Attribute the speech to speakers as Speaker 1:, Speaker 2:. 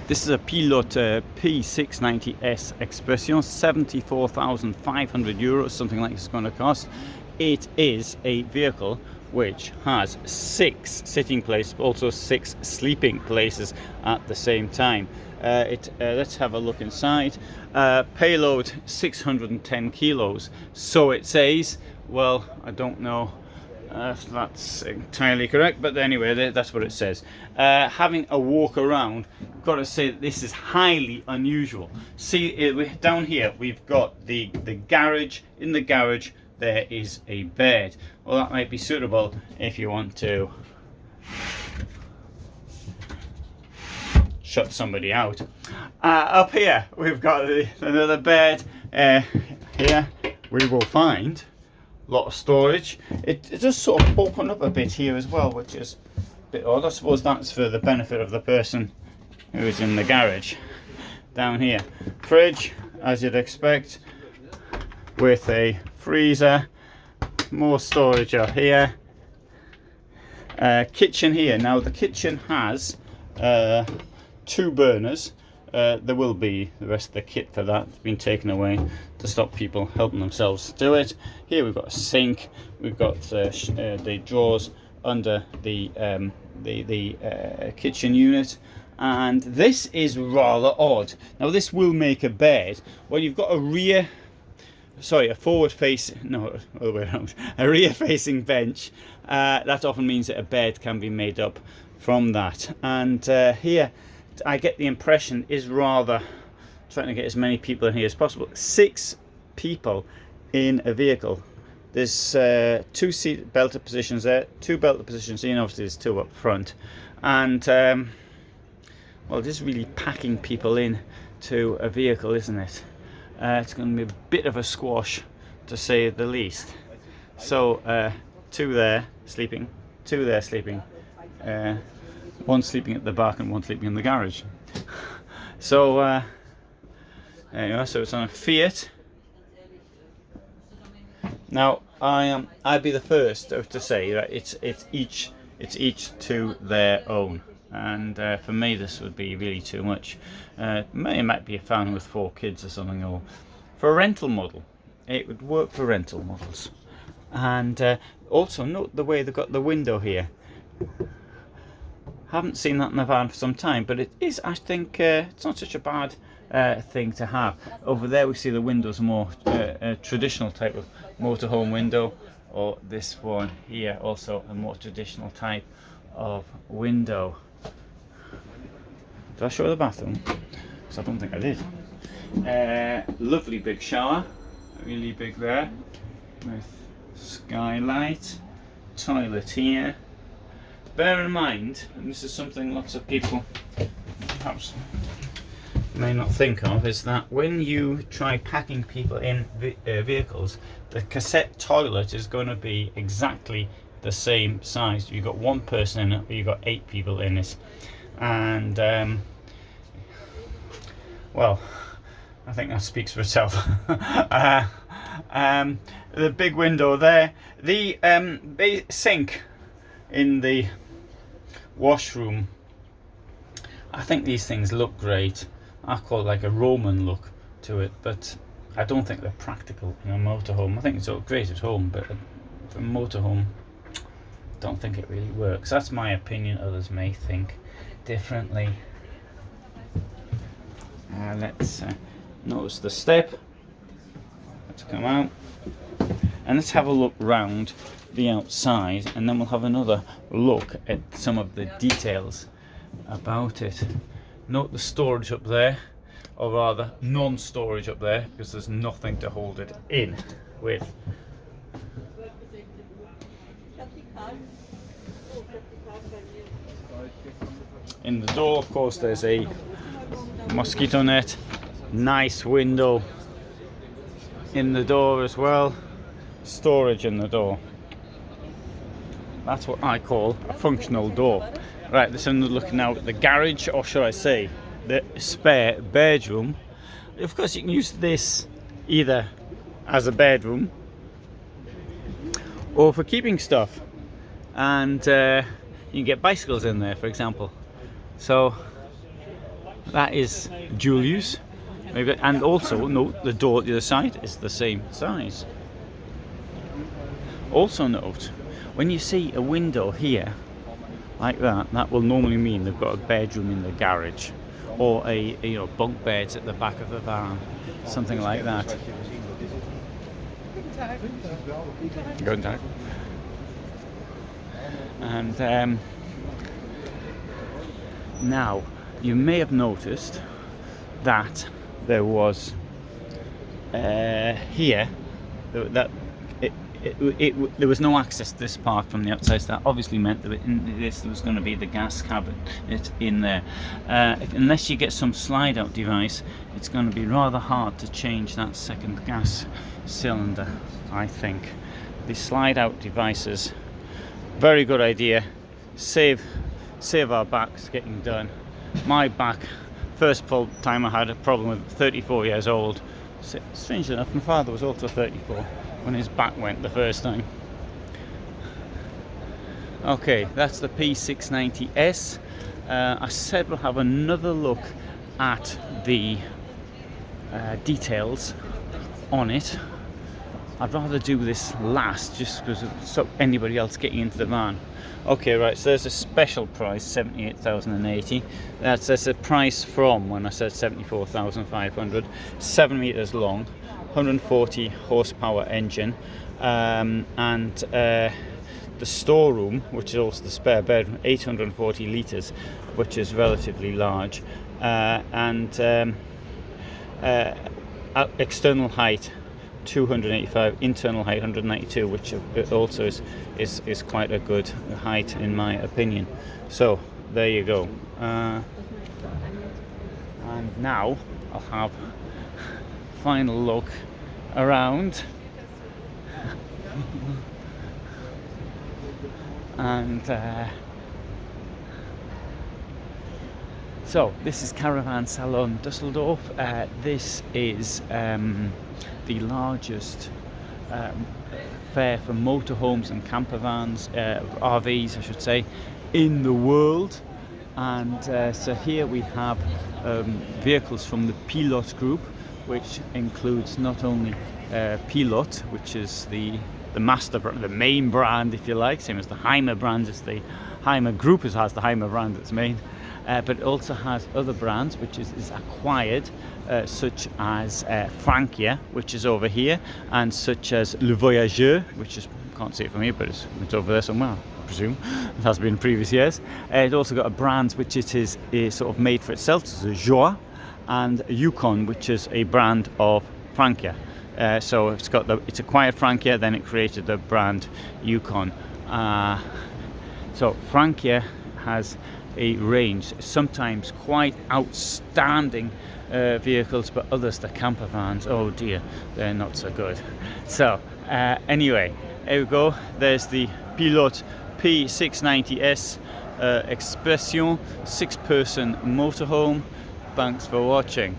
Speaker 1: This is a Pilote P690S Expression, 74,500 euros, something like it's going to cost. It is a vehicle which has 6 sitting places, but also 6 sleeping places at the same time. Let's have a look inside. Payload 610 kilos, so it says. Well, I don't know if that's entirely correct, but anyway, that's what it says. Having a walk around, got to say that this is highly unusual. See, down here we've got the garage. In the garage there is a bed. Well, that might be suitable if you want to shut somebody out. Up here we've got another bed. Here we will find a lot of storage. It does sort of open up a bit here as well, which is a bit odd. I suppose that's for the benefit of the person who is in the garage. Down here, fridge, as you'd expect, with a freezer. More storage up here. Kitchen here. Now the kitchen has 2 burners. There will be the rest of the kit for that. It's been taken away to stop people helping themselves do it. Here we've got a sink. We've got the drawers under the kitchen unit, and this is rather odd. Now this will make a bed. Well, you've got a rear facing bench. That often means that a bed can be made up from that. And here I get the impression is rather trying to get as many people in here as possible. 6 people in a vehicle. There's 2 seat belted positions there, 2 belted positions here, and obviously there's 2 up front. And well, this is really packing people in to a vehicle, isn't it? It's going to be a bit of a squash, to say the least. So 2 there sleeping, 2 there sleeping, 1 sleeping at the back and 1 sleeping in the garage. So anyway, so it's on a Fiat. Now I'd be the first to say that it's each to their own, and for me this would be really too much. It might be a family with 4 kids or something, or for a rental model. It would work for rental models. And also note the way they've got the window here. Haven't seen that in a van for some time, but it is, I think, it's not such a bad thing to have. Over there we see the windows, more a traditional type of motorhome window, or this one here also a more traditional type of window. Did I show the bathroom? Because I don't think I did. Lovely big shower, really big there, with skylight, toilet here. Bear in mind, and this is something lots of people perhaps may not think of, is that when you try packing people in vehicles, the cassette toilet is going to be exactly the same size. You've got 1 person in it, but you've got 8 people in it. And well, I think that speaks for itself. The big window there, the sink in the washroom. I think these things look great. I call it like a Roman look to it, but I don't think they're practical in a motorhome. I think it's all great at home, but for a motorhome, I don't think it really works. That's my opinion. Others may think differently. Let's notice the step. Let's come out and let's have a look round the outside, and then we'll have another look at some of the details about it. Note the storage up there, or rather non-storage up there, because there's nothing to hold it in with. In the door, of course, there's a mosquito net. Nice window in the door as well. Storage in the door. That's what I call a functional door. Right, this is another look now at the garage, or should I say the spare bedroom. Of course you can use this either as a bedroom or for keeping stuff, and you can get bicycles in there, for example. So that is dual use. Maybe, and also note the door at the other side is the same size. Also note, when you see a window here like that, that will normally mean they've got a bedroom in the garage, or a bunk beds at the back of the van, something like that. Good time. And now you may have noticed that there was here that there was no access to this part from the outside. So that obviously meant that in this there was going to be the gas cabinet in there. Unless you get some slide out device, it's going to be rather hard to change that second gas cylinder, I think. The slide out devices, very good idea. Save our backs getting done. My back, first time I had a problem with 34 years old. Strangely enough, my father was also 34 when his back went the first time. Okay, that's the P690S. I said we'll have another look at the details on it. I'd rather do this last, just because of anybody else getting into the van. Okay, right, so there's a special price, 78,080. That's a price from when I said 74,500. 7 meters long, 140 horsepower engine, and the storeroom, which is also the spare bedroom, 840 litres, which is relatively large, and external height 285, internal height 192, which also is quite a good height in my opinion. So there you go. And now I'll have final look around. And so this is Caravan Salon Düsseldorf. This is the largest fair for motorhomes and campervans, RVs I should say, in the world. And so here we have vehicles from the Pilote group, which includes not only Pilote, which is the master brand, the main brand if you like, same as the Hymer brand. It's the Hymer group has the Hymer brand that's main, but it also has other brands which is acquired, such as Frankia, which is over here, and such as Le Voyageur, which is, can't see it from here, but it's over there somewhere, I presume. It has been in previous years. It also got a brand which it is sort of made for itself, so Joie, and Yukon, which is a brand of Frankia. So it's acquired Frankia, then it created the brand Yukon. So Frankia has a range, sometimes quite outstanding vehicles, but others, the camper vans, oh dear, they're not so good. So anyway, here we go. There's the Pilote P690S Expression 6-person motorhome. Thanks for watching.